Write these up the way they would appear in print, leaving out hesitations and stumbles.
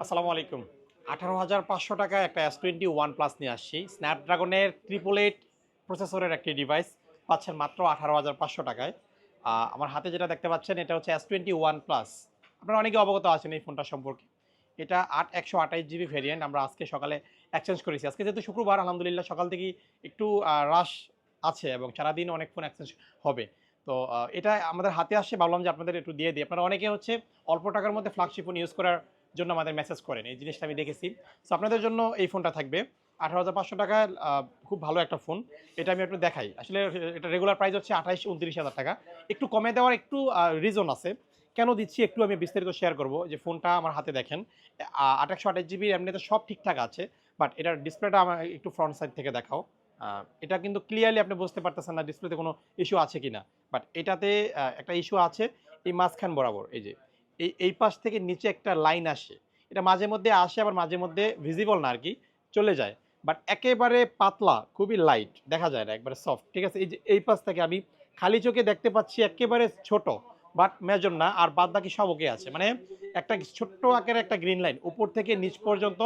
আসসালামু আলাইকুম। 18,500 টাকায় একটা S20 OnePlus নিয়ে আসছি। স্ন্যাপড্রাগনের 888 প্রসেসরের একটি ডিভাইস পাচ্ছেন মাত্র 18,500 টাকায়। আমার হাতে যেটা দেখতে পাচ্ছেন এটা হচ্ছে S20 OnePlus। আপনারা অনেকে অবগত আছেন এই ফোনটা সম্পর্কে। এটা 128 জিবি ভেরিয়েন্ট আমরা আজকে সকালে এক্সচেঞ্জ করেছি। আজকে যেহেতু শুক্রবার আলহামদুলিল্লাহ সকাল থেকেই একটু রাশ আছে এবং সারাদিন অনেক ফোন এক্সচেঞ্জ হবে। তো এটা আমাদের হাতে আসছে ভাবলাম যে আপনাদের একটু দিয়ে দিই। আপনারা অনেকে হচ্ছে অল্প টাকার মধ্যে ফ্ল্যাগশিপ ফোন ইউজ করার জন্য আমাদের মেসেজ করেন। এই জিনিসটা আমি দেখেছি। সো আপনাদের জন্য এই ফোনটা থাকবে। 18,500 টাকায় খুব ভালো একটা ফোন। এটা আমি একটু দেখাই। আসলে এটা রেগুলার প্রাইস হচ্ছে 28-29,000 টাকা। একটু কমে দেওয়ার একটু রিজন আছে। কেন দিচ্ছি একটু আমি বিস্তারিত শেয়ার করব যে ফোনটা আমার হাতে দেখেন। 128 জিবি এমনিতে সব ঠিকঠাক আছে। বাট এটার ডিসপ্লেটা আমার একটু ফ্রন্ট সাইড থেকে দেখাও। এটা কিন্তু ক্লিয়ারলি আপনি বুঝতে পারতেছেন না ডিসপ্লেতে কোনো ইস্যু আছে কিনা। বাট এটাতে একটা ইস্যু আছে এই মাঝখান বরাবর এই যে এই পাশ থেকে নিচে একটা লাইন আসে। এটা মাঝে মধ্যে আসে আবার মাঝে মধ্যে ভিজিবল না আরকি, চলে যায়। বাট একেবারে পাতলা, খুবই লাইট, দেখা যায় না, একবারে সফট। ঠিক আছে? এই যে এই পাশ থেকে আমি খালি চোখে দেখতে পাচ্ছি একেবারে ছোট, বাট মেজর না। আর বাদবাকি সব ওকে আছে। মানে একটা ছোট্ট আকারের একটা গ্রিন লাইন উপর থেকে নিচ পর্যন্ত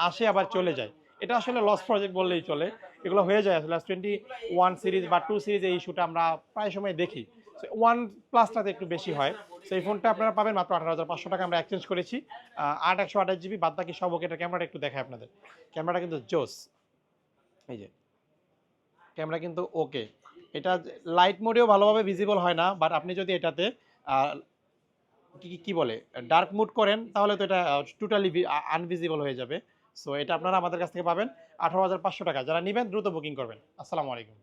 আসে আবার চলে যায়। এটা আসলে লস প্রজেক্ট বললেই চলে। এগুলো হয়ে যায় আসলে S21 সিরিজ বা 2 সিরিজ এই ইস্যুটা আমরা প্রায় সময় দেখি। সো ওয়ান প্লাসটাতে একটু বেশি হয়। সো এই ফোনটা আপনারা পাবেন মাত্র 18,500 টাকা আমরা এক্সচেঞ্জ করেছি। 128 জিবি বাদ বাকি সব ওকে। এটা ক্যামেরাটা একটু দেখাই আপনাদের। ক্যামেরাটা কিন্তু জোস। এই যে ক্যামেরা কিন্তু ওকে। এটা লাইট মোডেও ভালোভাবে ভিজিবল হয় না। বাট আপনি যদি এটাতে আ কি বলে ডার্ক মোড করেন তাহলে তো এটা টোটালি আনভিজিবল হয়ে যাবে। সো এটা আপনারা আমাদের কাছ থেকে পাবেন 18,500 টাকা। যারা নিবেন দ্রুত বুকিং করবেন। আসসালামু আলাইকুম।